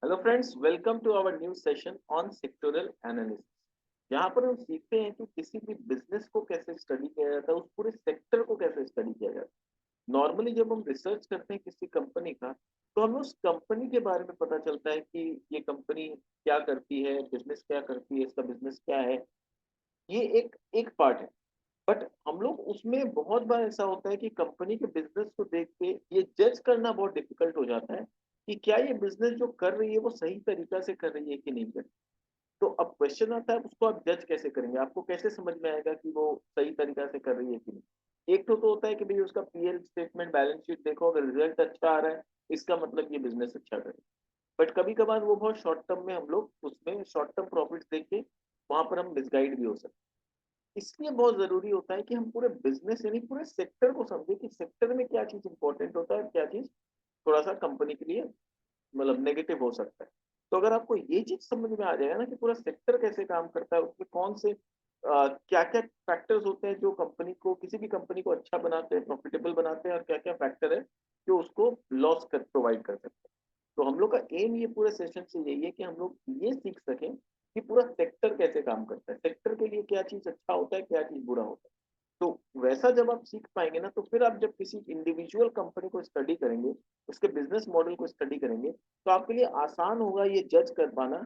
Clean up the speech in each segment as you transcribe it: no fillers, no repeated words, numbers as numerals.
Hello friends, welcome to our new session on sectoral analysis. यहाँ पर हम सीखते हैं कि किसी भी बिजनेस को कैसे स्टडी किया जाता है, उस पूरे सेक्टर को कैसे स्टडी किया जाता है। नॉर्मली जब हम रिसर्च करते हैं किसी कंपनी का, तो हमें उस कंपनी के बारे में पता चलता है कि ये कंपनी क्या करती है, बिजनेस क्या करती है, इसका बिजनेस क्या है। ये एक एक पार्ट है। बट हम लोग उसमें बहुत बार ऐसा होता है कि कंपनी के बिजनेस को देख के ये जज करना बहुत डिफिकल्ट हो जाता है कि क्या ये बिजनेस जो कर रही है वो सही तरीका से कर रही है कि नहीं कर रही। तो अब क्वेश्चन आता है, उसको आप जज कैसे करेंगे, आपको कैसे समझ में आएगा कि वो सही तरीका से कर रही है कि नहीं। एक तो होता है कि भाई उसका पीएल स्टेटमेंट, बैलेंस शीट देखो, अगर रिजल्ट अच्छा आ रहा है इसका मतलब ये बिजनेस अच्छा कर रही है। बट कभी कभार वो बहुत शॉर्ट टर्म में हम लोग उसमें शॉर्ट टर्म प्रॉफिट देख के वहां पर हम मिसगाइड भी हो सकते हैं। इसलिए बहुत जरूरी होता है कि हम पूरे बिजनेस यानी पूरे सेक्टर को समझे कि सेक्टर में क्या चीज इंपॉर्टेंट होता है और क्या चीज थोड़ा सा कंपनी के लिए मतलब नेगेटिव हो सकता है। तो अगर आपको ये चीज समझ में आ जाएगा ना कि पूरा सेक्टर कैसे काम करता है, उसमें कौन से क्या क्या फैक्टर्स होते हैं जो कंपनी को, किसी भी कंपनी को अच्छा बनाते हैं, प्रॉफिटेबल बनाते हैं, और क्या क्या फैक्टर है जो उसको लॉस कर प्रोवाइड कर सकते हैं। तो हम लोग का एम ये पूरे सेशन से यही है कि हम लोग ये सीख सकें कि पूरा सेक्टर कैसे काम करता है, सेक्टर के लिए क्या चीज अच्छा होता है, क्या चीज बुरा होता है। तो वैसा जब आप सीख पाएंगे ना, तो फिर आप जब किसी इंडिविजुअल कंपनी को स्टडी करेंगे, उसके बिजनेस मॉडल को स्टडी करेंगे, तो आपके लिए आसान होगा ये जज कर पाना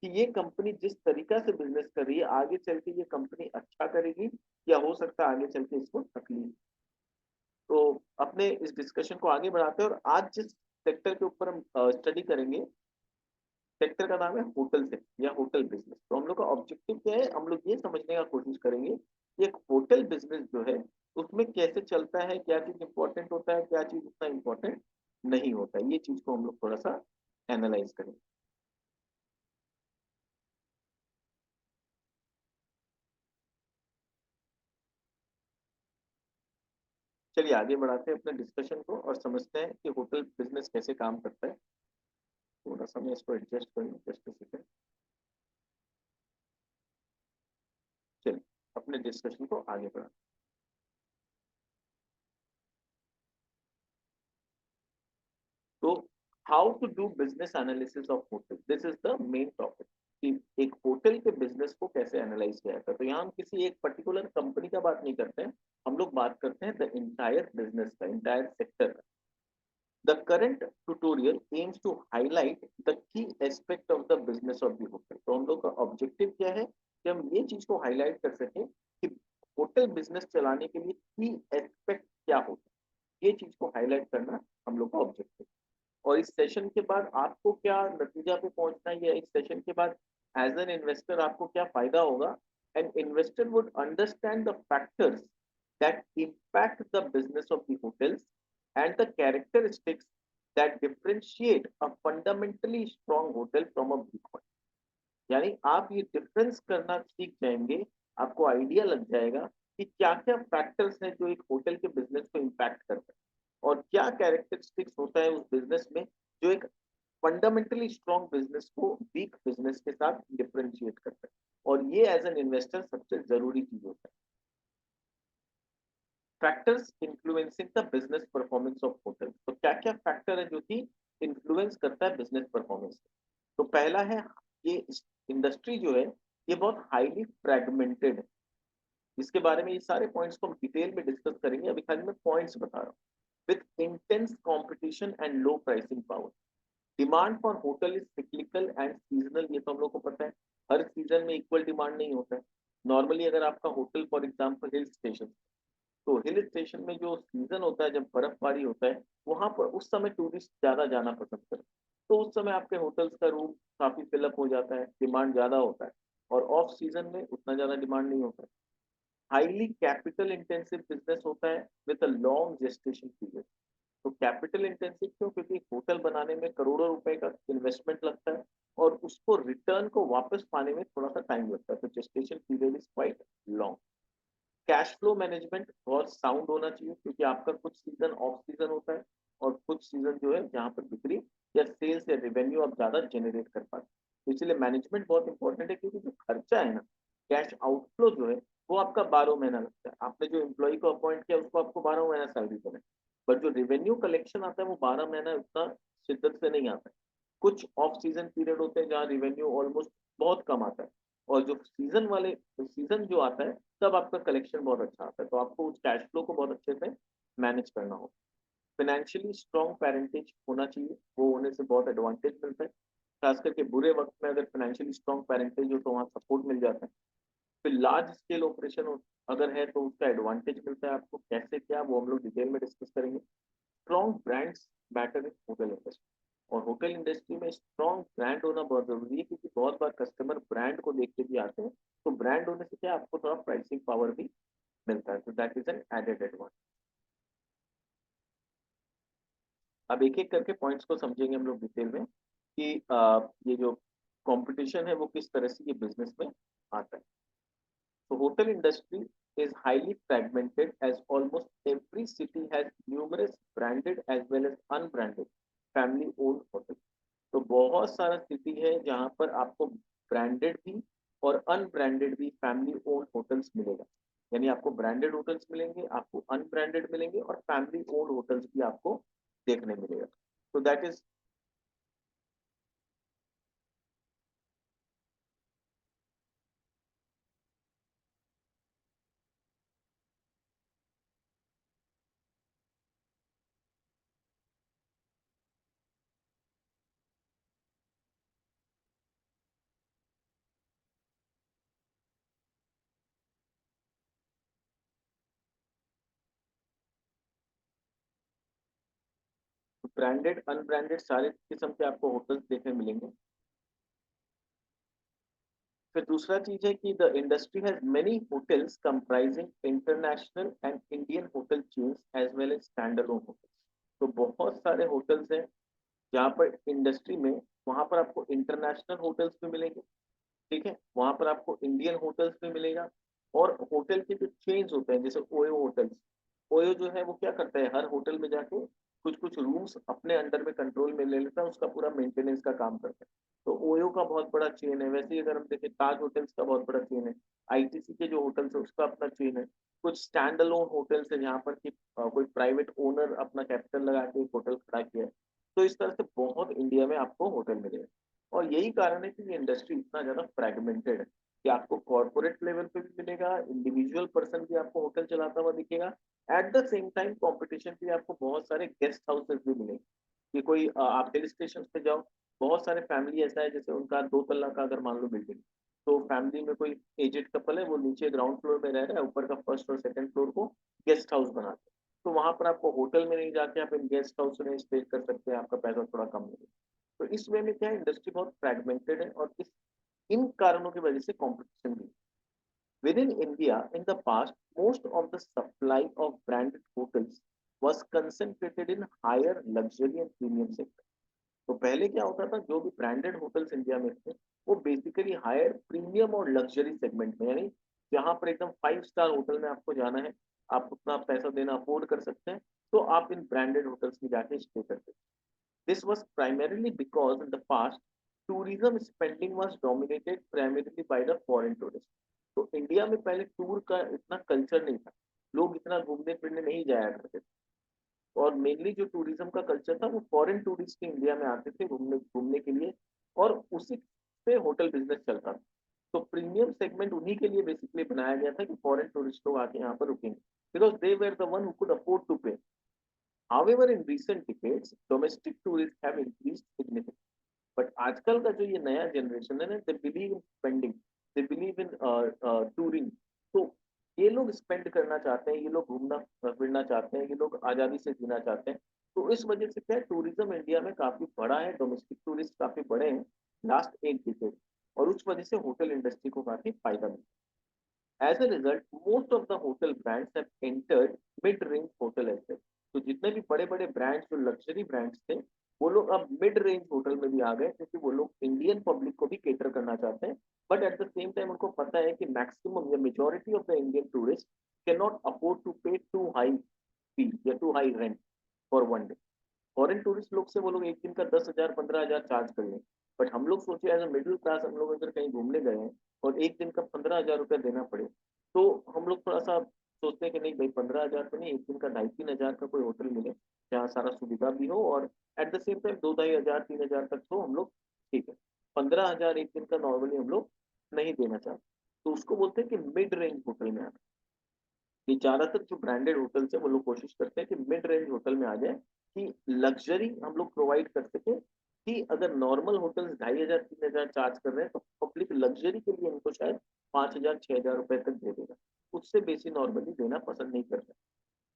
कि ये कंपनी जिस तरीका से बिजनेस कर रही है, आगे चल के ये कंपनी अच्छा करेगी या हो सकता है आगे चल के इसको तकलीफ। तो अपने इस डिस्कशन को आगे बढ़ाते हैं, और आज जिस सेक्टर के ऊपर हम स्टडी करेंगे, सेक्टर का नाम है होटल सेक्टर या होटल बिजनेस। तो हम लोग का ऑब्जेक्टिव क्या है, हम लोग ये समझने का कोशिश करेंगे कि एक होटल बिजनेस जो है उसमें कैसे चलता है, क्या चीज इंपॉर्टेंट होता है, क्या चीज उतना इंपॉर्टेंट नहीं होता है। ये चीज को हम लोग थोड़ा सा एनालाइज करेंगे। चलिए आगे बढ़ाते हैं अपने डिस्कशन को और समझते हैं कि होटल बिजनेस कैसे काम करता है। थोड़ा सा मैं इसको एडजस्ट करूँ, जस्ट सेकंड। चलिए अपने डिस्कशन को आगे बढ़ाते हैं। तो how to do business analysis of hotel, this is the main topic कि एक होटल के बिजनेस को कैसे एनालाइज किया जाता है। तो यहाँ हम किसी एक पर्टिकुलर कंपनी का बात नहीं करते हैं, हम लोग बात करते हैं द इंटायर बिजनेस का, इंटायर सेक्टर का। The current tutorial aims to highlight the key aspect of the business of the hotel. तो हम लोग का ऑब्जेक्टिव क्या है कि हम ये चीज को हाईलाइट कर सकें कि होटल बिजनेस चलाने के लिए की एस्पेक्ट क्या होता है। ये चीज को हाईलाइट करना हम लोग का ऑब्जेक्टिव। और इस सेशन के बाद आपको क्या नतीजा पे पहुंचना है, या इस सेशन के बाद एज एन इन्वेस्टर आपको क्या फायदा होगा। An investor would understand the factors that impact the business of the hotels and the characteristics that differentiate a fundamentally strong hotel from a weak one। यानी आप ये डिफरेंस करना सीख जाएंगे, आपको आइडिया लग जाएगा कि क्या क्या फैक्टर्स हैं जो एक होटल के बिजनेस को इम्पैक्ट करते हैं, और क्या कैरेक्टरिस्टिक्स होता है उस बिजनेस में जो एक फंडामेंटली स्ट्रॉन्ग बिजनेस को वीक बिजनेस के साथ डिफरेंशिएट करता है। और ये एज एन इन्वेस्टर सबसे जरूरी चीज होता है। Factors influencing the business performance of hotel. तो क्या क्या फैक्टर है जो कि इन्फ्लुएंस करता है बिजनेस परफॉर्मेंस। तो पहला है, ये इंडस्ट्री जो है ये बहुत हाईली फ्रेगमेंटेड है। इसके बारे में ये सारे पॉइंट्स को हम डिटेल में डिस्कस करेंगे, अभी खाली मैं पॉइंट्स बता रहा हूँ। With intense competition and low pricing power, demand for hotel is cyclical and seasonal. ये तो हम लोग को पता है, हर सीजन में इक्वल डिमांड नहीं होता है। नॉर्मली अगर आपका hotel for example hill station, तो हिल स्टेशन में जो सीजन होता है जब बर्फबारी होता है, वहां पर उस समय टूरिस्ट ज्यादा जाना पसंद करते हैं। तो उस समय आपके होटल्स का रूम काफी फिलअप हो जाता है, डिमांड ज्यादा होता है। और ऑफ सीजन में उतना ज्यादा डिमांड नहीं होता है। हाईली कैपिटल इंटेंसिव बिजनेस होता है with a long gestation period. तो कैपिटल इंटेंसिव क्यों, क्योंकि होटल बनाने में करोड़ों रुपए का इन्वेस्टमेंट लगता है, और उसको रिटर्न को वापस पाने में थोड़ा सा टाइम लगता है, तो gestation period is quite long. Cash flow management बहुत साउंड होना चाहिए, क्योंकि आपका कुछ सीजन ऑफ सीजन होता है, और कुछ सीजन जो है जहाँ पर बिक्री या सेल्स या रेवेन्यू आप ज्यादा जनरेट कर पाते हैं। तो इसलिए मैनेजमेंट बहुत इंपॉर्टेंट है, क्योंकि जो खर्चा है ना, कैश आउटफ्लो जो है वो आपका 12 महीना लगता है। आपने जो एम्प्लॉय को अपॉइंट किया उसको आपको 12 महीना सैलरी देना है, बट जो रेवेन्यू कलेक्शन आता है वो 12 महीना उतना शिद्दत से नहीं आता है। कुछ ऑफ सीजन पीरियड होते हैं जहाँ रेवेन्यू ऑलमोस्ट बहुत कम आता है, और जो सीजन जो आता है तब आपका कलेक्शन बहुत अच्छा आता है, तो आपको उस कैश फ्लो को बहुत अच्छे से मैनेज करना होगा। फाइनेंशियली स्ट्रॉन्ग पेरेंटेज होना चाहिए, वो होने से बहुत एडवांटेज मिलता है, खास करके बुरे वक्त में अगर फाइनेंशियली स्ट्रॉन्ग पेरेंटेज हो तो वहाँ सपोर्ट मिल जाता है। फिर लार्ज स्केल ऑपरेशन अगर है तो उसका एडवांटेज मिलता है आपको, कैसे क्या वो हम लोग डिटेल में डिस्कस करेंगे। Strong brands matter in hotel industry, और होटल इंडस्ट्री में स्ट्रॉन्ग ब्रांड होना बहुत जरूरी है, क्योंकि बहुत बार कस्टमर ब्रांड को देख के भी आते हैं, तो ब्रांड होने से क्या आपको थोड़ा प्राइसिंग पावर भी मिलता है, तो that is an added advantage. अब एक एक करके पॉइंट्स को समझेंगे हम लोग डिटेल में कि ये जो कंपटीशन है वो किस तरह से ये बिजनेस में आता है। So hotel industry is highly fragmented as almost every city has numerous branded as well as unbranded family owned hotels. तो बहुत सारा सिटी है जहाँ पर आपको ब्रांडेड भी और अनब्रांडेड भी फैमिली ओन्ड होटल्स मिलेगा, यानी आपको ब्रांडेड होटल्स मिलेंगे, आपको अनब्रांडेड मिलेंगे, और फैमिली ओन्ड होटल्स भी आपको देखने मिलेगा। तो दैट इज ब्रांडेड अनब्रांडेड सारे किस्म के आपको होटल्स देखने मिलेंगे। फिर दूसरा चीज है कि the industry has many hotels comprising international and Indian hotel chains as well as stand alone hotels. तो बहुत सारे होटल्स हैं जहाँ पर इंडस्ट्री में, वहां पर आपको इंटरनेशनल होटल्स भी मिलेंगे, ठीक है, वहां पर आपको इंडियन होटल्स भी मिलेगा, और होटल के जो चेन्स होते हैं जैसे ओयो होटल्स, ओयो जो है वो क्या करता है, हर होटल में जाके कुछ कुछ रूम्स अपने अंडर में कंट्रोल में ले लेता है, उसका पूरा मेंटेनेंस का काम करता है। तो ओयो का बहुत बड़ा चेन है। वैसे ही अगर हम देखें ताज होटल्स का बहुत बड़ा चेन है, आईटीसी के जो होटल्स है उसका अपना चेन है, कुछ स्टैंड अलोन होटल्स है जहाँ पर कि कोई प्राइवेट ओनर अपना कैपिटल लगा के एक होटल खड़ा किया है। तो इस तरह से बहुत इंडिया में आपको होटल मिलेगा, और यही कारण है कि ये इंडस्ट्री इतना ज्यादा फ्रेगमेंटेड है कि आपको कॉर्पोरेट लेवल पे भी मिलेगा, इंडिविजुअल पर्सन भी आपको होटल चलाता हुआ दिखेगा, eight the same time competition के लिए आपको बहुत सारे गेस्ट हाउसेस भी मिलेंगे। कि कोई आप हिल स्टेशन पे जाओ, बहुत सारे फैमिली ऐसा है जैसे उनका 2 तल्ला का अगर मान लो बिल्डिंग, तो फैमिली में कोई एजेड कपल है, वो नीचे ग्राउंड फ्लोर में रह रहा है, ऊपर का फर्स्ट और सेकंड फ्लोर को गेस्ट हाउस बनाते हैं, तो वहां पर आपको होटल में नहीं जाके आप इन गेस्ट हाउस में स्टे कर सकते हैं, आपका पैसा थोड़ा कम लगेगा। तो इस वे में क्या है, इंडस्ट्री बहुत फ्रेगमेंटेड है, और इस इन कारणों की वजह से कंपटीशन भी within India in the past, most of the supply of branded hotels was concentrated in higher luxury and premium sector. तो पहले क्या होता था, जो भी ब्रांडेड होटल्स इंडिया में थे वो बेसिकली हायर प्रीमियम और लग्जरी सेगमेंट में, यानी जहां पर एकदम 5 स्टार होटल में आपको जाना है, आप उतना पैसा देना अफोर्ड कर सकते हैं, तो आप इन ब्रांडेड होटल्स में जाके स्टे करते हैं। This was primarily because in the past, tourism spending was dominated primarily by the foreign tourists. तो इंडिया में पहले टूर का इतना कल्चर नहीं था, लोग इतना घूमने फिरने नहीं जाया करते थे, और मेनली जो टूरिज्म का कल्चर था वो फॉरेन टूरिस्ट इंडिया में आते थे घूमने घूमने के लिए, और उसी से होटल बिजनेस चलता था। तो प्रीमियम सेगमेंट उन्हीं के लिए बेसिकली बनाया गया था कि फॉरेन टूरिस्ट लोग आके यहाँ पर रुकेंगे, because they were the one who could afford to pay. However, in recent decades, domestic tourists have increased significantly. But आजकल का जो ये नया जनरेशन है ना, they believe in spending, they believe in touring. तो ये लोग स्पेंड करना चाहते हैं, ये लोग घूमना फिरना चाहते हैं, ये लोग आजादी से जीना चाहते हैं। तो इस वजह से क्या है, टूरिज्म इंडिया में काफी बड़ा है, डोमेस्टिक टूरिस्ट काफी बड़े हैं लास्ट 1 डिकेड, और उस वजह से होटल इंडस्ट्री को काफी फायदा मिला। As a result, most of the hotel brands have entered mid-range hotel as well. तो जितने भी बड़े बड़े ब्रांड्स जो लग्जरी ब्रांड्स थे, वो लोग अब मिड रेंज होटल में भी आ गए, क्योंकि वो लोग इंडियन पब्लिक को भी केटर करना चाहते हैं, but at the same time उनको पता है कि मैक्सिमम या majority of the Indian tourist can not afford to pay too high fee या too high rent for 1 day. Foreign tourist लोग से वो लोग एक दिन का 10,000 15,000 चार्ज कर लें, बट हम लोग सोचे एज अ मिडिल क्लास, हम लोग अगर कहीं घूमने गए हैं और एक दिन का 15,000 रुपया देना पड़े, तो हम लोग थोड़ा सा सोचते हैं कि नहीं भाई, 15,000 तो नहीं, एक दिन का 2,500 3,000 का कोई होटल मिले जहाँ सारा सुविधा भी हो और एट द सेम टाइम 2-2,500 3,000 तक तो हम लोग ठीक है, 15,000 एक दिन का नॉर्मली हम लोग नहीं देना चाहते, तो उसको बोलते हैं कि मिड रेंज होटल में आना। ये ज्यादातर जो ब्रांडेड होटल्स है वो लोग कोशिश करते हैं कि मिड रेंज होटल में आ जाए, कि लग्जरी हम लोग प्रोवाइड कर सके, कि अगर नॉर्मल होटल्स 2,500 3,000 चार्ज कर रहे हैं तो पब्लिक लग्जरी के लिए इनको शायद 5,000 6,000 रुपए तक दे देगा, उससे बेसी नॉर्मली देना पसंद नहीं करते।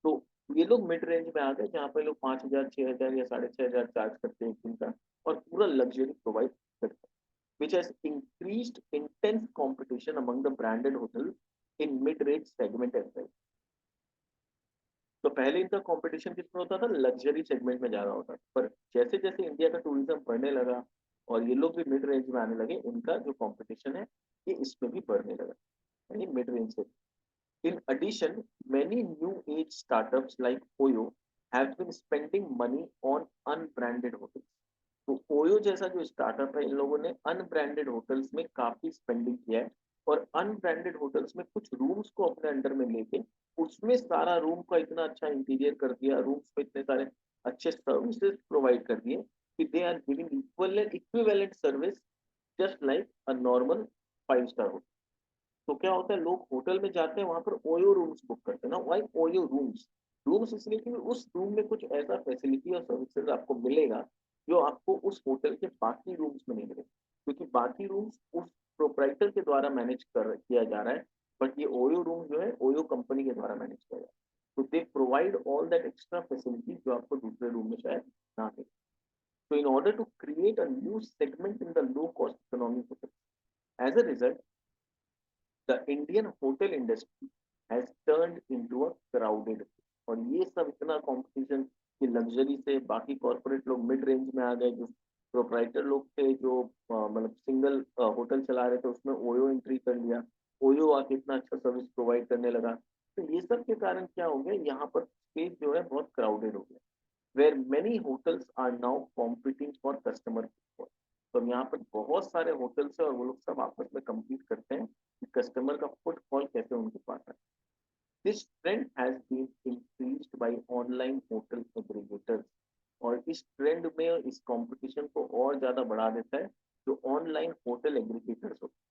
तो ये लोग मिड रेंज में आ गए जहाँ पे लोग 5,000 6,000 या 6,500 चार्ज करते हैं एक दिन का, और पूरा लग्जरी प्रोवाइड करते हैं, which has increased intense competition among the branded hotels in mid-range segment as well. तो पहले इनका कंपटीशन किसमें होता था, लग्जरी सेगमेंट में ज्यादा होता था, पर जैसे जैसे इंडिया का टूरिज्म बढ़ने लगा और ये लोग भी मिड रेंज में आने लगे, इनका जो कंपटीशन है ये इसमें भी बढ़ने लगा, यानी मिड रेंज से। In addition, many new age startups like Oyo have been spending money on unbranded hotels. तो ओयो जैसा जो स्टार्टअप है, इन लोगों ने अनब्रांडेड होटल्स में काफी स्पेंडिंग किया है, और अनब्रांडेड होटल्स में कुछ रूम्स को अपने अंडर में लेके उसमें सारा रूम का इतना अच्छा इंटीरियर कर दिया, रूम्स में इतने सारे अच्छे सर्विसेज प्रोवाइड कर दिए कि they are giving equivalent service just like a normal 5 star hotel. तो क्या होता है, लोग होटल में जाते हैं वहां पर ओयो रूम्स बुक करते हैं ना, वाई ओयो रूम्स, रूम्स इसलिए कि उस रूम में कुछ ऐसा फैसिलिटी और सर्विसेज आपको मिलेगा जो आपको उस होटल के बाकी रूम्स में नहीं मिलेगा, क्योंकि बाकी रूम्स उस प्रोप्राइटर के द्वारा मैनेज कर किया जा रहा है, बट ये ओयो रूम जो है ओयो कंपनी के द्वारा मैनेज किया जा रहा है, तो they provide all that extra facility जो आपको दूसरे रूम में शायद ना मिले। तो in order to create a new segment in the low cost economy hotel, as a result the Indian hotel industry has turned into a crowded, और ये सब इतना कंपटीशन कि लग्जरी से बाकी कॉर्पोरेट लोग मिड रेंज में आ गए, जो प्रोप्राइटर लोग थे जो मतलब सिंगल होटल चला रहे थे उसमें ओयो एंट्री कर लिया, ओयो आके इतना अच्छा सर्विस प्रोवाइड करने लगा, तो ये सब के कारण क्या हो गया, यहाँ पर स्पेस जो है बहुत क्राउडेड हो गया, where many hotels are now competing for customer footfall। तो यहाँ पर बहुत सारे होटल्स है और वो लोग सब आपस में compete करते हैं कि कस्टमर का फुटफॉल कैसे उनके पास है। This trend has been increased by online hotel aggregators, और इस ट्रेंड में इस कंपटीशन को और ज्यादा बढ़ा देता है जो ऑनलाइन होटल एग्रीगेटर्स होते हैं,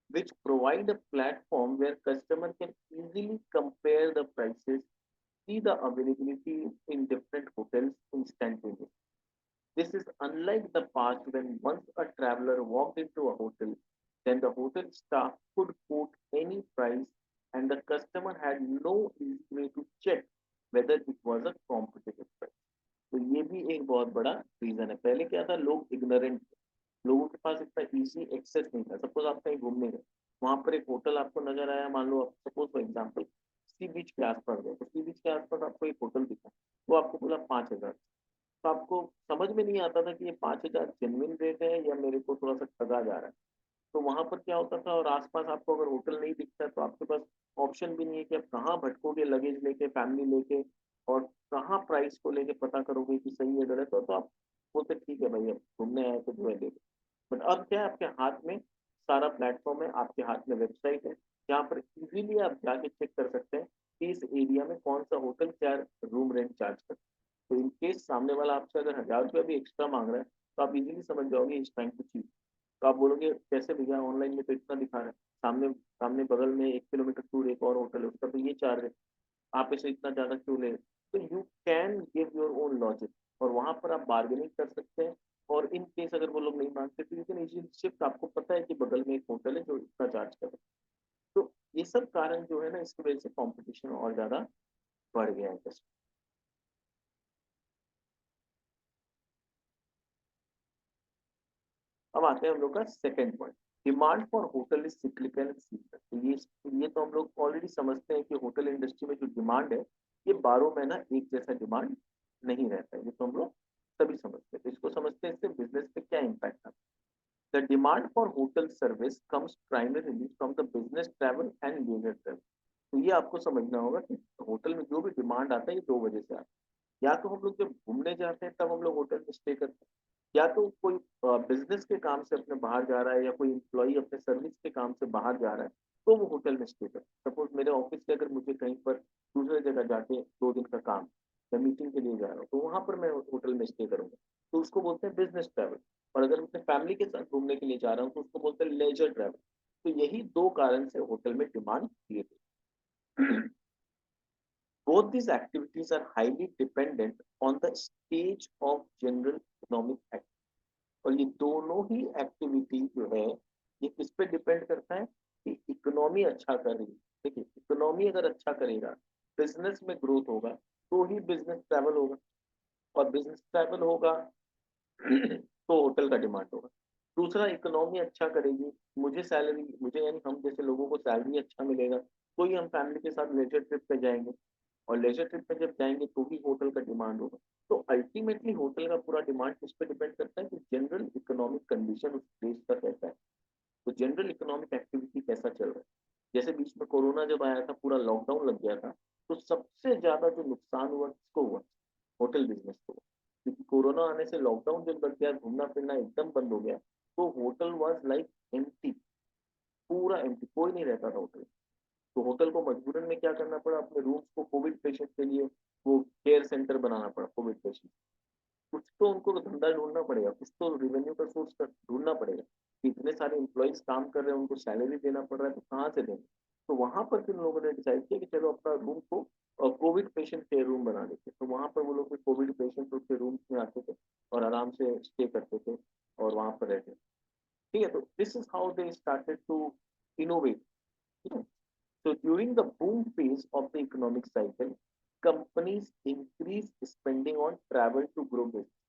which provide a platform where customer can easily compare the prices, see the availability in different hotels instantly. This is unlike the past when once a traveler walked into a hotel, then the hotel staff could quote any price and the customer had no easy way to check whether it was a competitive price. तो ये भी एक बहुत बड़ा reason है। पहले क्या था, लोग इग्नोरेंट थे, लोगों के पास इतना इजी एक्सेस नहीं था। सपोज आप कहीं घूमने गए, वहां पर एक होटल आपको नजर आया, मान लो आप सपोज फॉर एग्जाम्पल सी बीच के आसपास गए, तो सी बीच के आसपास आपको एक होटल दिखा, वो आपको बोला 5,000, तो आपको समझ में नहीं आता था कि ये 5,000 जेन्युइन रेट है या मेरे को थोड़ा सा ठगा जा रहा है। तो वहां पर क्या होता था, और आसपास आपको अगर होटल नहीं दिखता तो आपके पास ऑप्शन भी नहीं है कि आप कहाँ भटकोगे लगेज लेके फैमिली लेके, और कहाँ प्राइस को लेके पता करोगे कि सही है गलत है, तो आप बोलते ठीक है भाई अब घूमने आए तो जो है ले लो। बट अब क्या है, आपके हाथ में सारा प्लेटफॉर्म है, आपके हाथ में वेबसाइट है जहाँ पर इजीली आप जाके चेक कर सकते हैं कि इस एरिया में कौन सा होटल क्या रूम रेंट चार्ज करता है। तो इन केस सामने वाला आपसे अगर 1,000 रुपया भी एक्स्ट्रा मांग रहा है तो आप इजीली समझ जाओगे इस टाइम टू चीज। तो आप बोलोगे कैसे भैया, ऑनलाइन में तो इतना दिखा रहा है, सामने सामने बगल में 1 किलोमीटर दूर एक और होटल है उसका तो ये चार्ज है, आप इसे इतना ज्यादा क्यों ले रहे? तो you can give your own logic, और वहां पर आप बार्गेनिंग कर सकते हैं, और इन केस अगर वो लोग नहीं मानते तो यू कैन इजीली शिफ्ट, आपको पता है कि बगल में एक होटल है जो इतना चार्ज कर रहा है। तो ये सब कारण जो है ना, इसकी वजह से कॉम्पिटिशन और ज्यादा बढ़ गया है। अब आते हैं हम लोग का second point, demand for hotel is cyclical and seasonal. तो ये तो हम लोग ऑलरेडी समझते हैं कि होटल इंडस्ट्री में जो डिमांड है ये 12 महीना एक जैसा डिमांड नहीं रहता है, ये तो हम लोग सभी समझते हैं। तो इसको समझते हैं इससे बिजनेस पे क्या इम्पैक्ट आता है। The demand for hotel service comes primarily from the business travel and leisure travel. तो ये आपको समझना होगा कि होटल में जो भी डिमांड आता है ये 2 वजह से आता है। या तो हम लोग जब घूमने जाते हैं तब हम लोग होटल में स्टे करते हैं, या तो कोई बिजनेस के काम से अपने बाहर जा रहा है, या कोई इम्प्लॉई अपने सर्विस के काम से बाहर जा रहा है तो वो होटल में स्टे करता है। सपोज मेरे ऑफिस से अगर मुझे कहीं पर दूसरे जगह जाके 2 दिन का काम, मैं मीटिंग के लिए जा रहा हूँ, तो वहां पर मैं होटल में स्टे करूंगा, तो उसको बोलते हैं बिजनेस ट्रैवल। और अगर मैं अपने फैमिली के साथ घूमने के लिए जा रहा हूँ तो उसको बोलते हैं लेजर ट्रैवल। तो यही दो कारण से होटल में डिमांड क्रिएट है। Both these activities are highly dependent on the stage of general economic activity. और ये दोनों ही एक्टिविटी जो है ये किस पे डिपेंड करता है कि इकोनॉमी अच्छा कर रही है। देखिए, इकोनॉमी अगर अच्छा करेगा, बिजनेस में ग्रोथ होगा, तो ही बिजनेस ट्रैवल होगा, और बिजनेस ट्रैवल होगा तो होटल का डिमांड होगा। दूसरा, इकोनॉमी अच्छा करेगी, मुझे यानी हम जैसे लोगों को सैलरी अच्छा मिलेगा, तो ही हम फैमिली के साथ लेजर ट्रिप पे जाएंगे, और लेजर ट्रिप पे जब जाएंगे तो भी होटल का डिमांड होगा। तो अल्टीमेटली होटल का पूरा डिमांड किस पे डिपेंड करता है कि जनरल इकोनॉमिक कंडीशन उस देश का कैसा है, तो जनरल इकोनॉमिक एक्टिविटी कैसा चल रहा है। जैसे बीच में कोरोना जब आया था, पूरा लॉकडाउन लग गया था, तो सबसे ज्यादा जो नुकसान हुआ किसको हुआ? होटल बिजनेस को। क्योंकि कोरोना आने से लॉकडाउन जब लग गया, घूमना फिरना एकदम बंद हो गया, तो होटल वाज लाइक एम्प्टी, पूरा एम्प्टी, कोई नहीं रहता था होटल। तो होटल को मजबूरन में क्या करना पड़ा, अपने रूम्स को कोविड पेशेंट के लिए वो केयर सेंटर बनाना पड़ा कोविड पेशेंट। कुछ तो उनको धंधा ढूंढना पड़ेगा, कुछ तो रेवेन्यू का सोर्स ढूंढना पड़ेगा कि इतने सारे एम्प्लॉइज काम कर रहे हैं, उनको सैलरी देना पड़ रहा है, तो कहाँ से देंगे। तो वहां पर फिर लोगों ने डिसाइड किया कि चलो अपना रूम को कोविड पेशेंट केयर रूम बना देते। तो वहां पर वो लोग कोविड पेशेंट उसके रूम्स में आते थे और आराम से स्टे करते थे और वहां पर रहते थे। ठीक है, तो this is how they started to innovate. So during the boom phase of the economic cycle, companies increase spending on travel to grow business.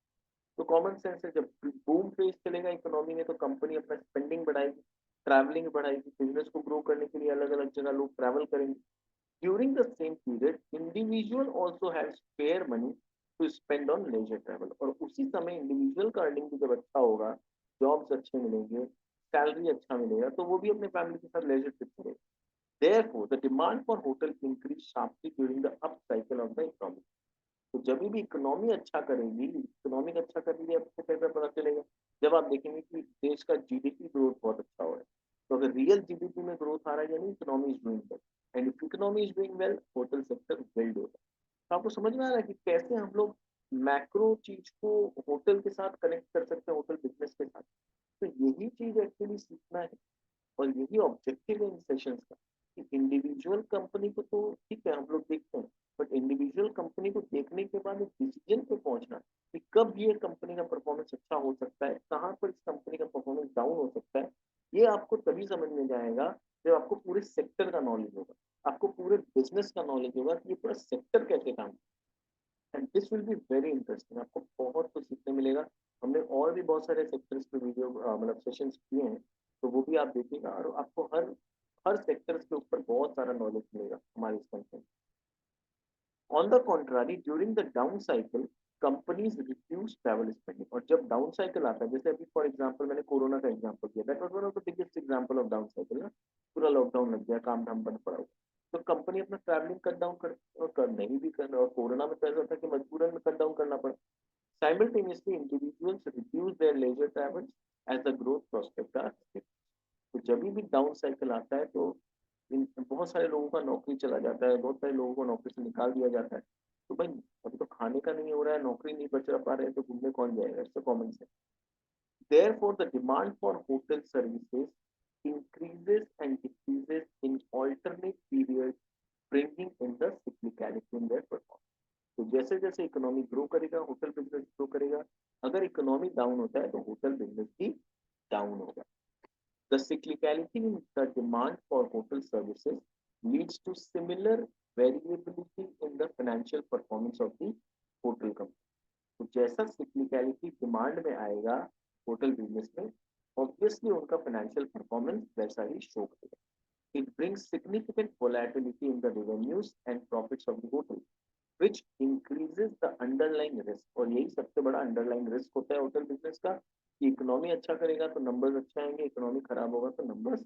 तो कॉमन सेंस है, जब बूम फेज चलेगा इकोनॉमी में तो कंपनी अपना स्पेंडिंग बढ़ाएगी, travelling बढ़ाएगी, business को ग्रो करने के लिए अलग अलग जगह लोग ट्रैवल करेंगे। During the same period individual also have spare money to spend on leisure travel. और उसी समय इंडिविजुअल का अर्निंग भी जब अच्छा होगा, जॉब्स अच्छे मिलेंगे, सैलरी अच्छा मिलेगा, तो वो भी अपने फैमिली के साथ लेजर ट्रिप करेगा। Therefore, the demand for hotel increased sharply during the up cycle of the economy. तो जब भी इकोनॉमी अच्छा करेगी, इकोनॉमिक अच्छा करेगी, आपको कैसे पता चलेगा? जब आप देखेंगे कि देश का जीडीपी ग्रोथ बहुत अच्छा हो रहा है, तो अगर रियल जीडीपी में ग्रोथ आ रहा है यानी economy is doing well, and if economy is doing well, hotel sector build होगा। तो आपको समझ में आ रहा है कि कैसे हम लोग मैक्रो चीज को होटल के साथ कनेक्ट कर सकते हैं, होटल बिजनेस के साथ। तो यही चीज एक्चुअली सीखना है, और यही ऑब्जेक्टिव है इन सेशंस का, कि इंडिविजुअल कंपनी को तो ठीक है हम लोग देखते हैं, बट इंडिविजुअल कंपनी को देखने के बाद एक डिसीजन पे पहुंचना कि कब ये कंपनी का परफॉर्मेंस अच्छा हो सकता है, कहाँ पर इस कंपनी का परफॉर्मेंस डाउन हो सकता है, ये आपको तभी समझ में जाएगा जब आपको पूरे सेक्टर का नॉलेज होगा, आपको पूरे बिजनेस का नॉलेज होगा कि ये पूरा सेक्टर कैसे काम, and this will be very interesting. आपको बहुत कुछ सीखने मिलेगा। हमने और भी बहुत सारे सेक्टर्स पे वीडियो मतलब सेशंस किए हैं, तो वो भी आप देखिएगा, और आपको हर हर सेक्टर्स के ऊपर बहुत सारा नॉलेज मिलेगा हमारे इस content. On the contrary, during the down cycle companies reduce travel spending. और जब डाउन साइकिल आता है, जैसे अभी फॉर एग्जांपल मैंने कोरोना का एग्जांपल दिया, that was one of the biggest example of down cycle ना। पूरा लॉकडाउन लग गया, काम धाम बंद पड़ा हुआ, तो कंपनी अपना ट्रैवलिंग कट डाउन कर, और कर नहीं भी करना, और कोरोना में तो ऐसा था कि मजबूरन में कट डाउन करना पड़ा। Simultaneously, individuals reduce their leisure travels as the growth prospects are affected. तो जब भी डाउन साइकिल आता है तो बहुत सारे लोगों का नौकरी चला जाता है, बहुत सारे लोगों को नौकरी से निकाल दिया जाता है। तो भाई अभी तो खाने का नहीं हो रहा है, नौकरी नहीं बच पा रहे हैं, तो घूमने कौन जाएगा? It's common sense. Therefore, the demand for hotel services increases and decreases in alternate periods, bringing in the cyclicality in their performance. तो जैसे जैसे इकोनॉमी ग्रो करेगा, होटल बिजनेस ग्रो करेगा। अगर इकोनॉमी डाउन होता है तो होटल बिजनेस भी डाउन होगा। The cyclicality in the demand for hotel services leads to similar variability in the financial performance of the hotel company. तो जैसा cyclicality डिमांड में आएगा होटल बिजनेस में, ऑब्वियसली उनका फाइनेंशियल परफॉर्मेंस वैसा ही शो करेगा। It brings significant volatility in the revenues and profits of the hotel, which increases the underlying risk। और यही सबसे बड़ा अंडरलाइन रिस्क होता है होटल बिजनेस का, कि इकोनॉमी अच्छा करेगा तो नंबर्स अच्छे आएंगे, इकोनॉमी खराब होगा तो नंबर्स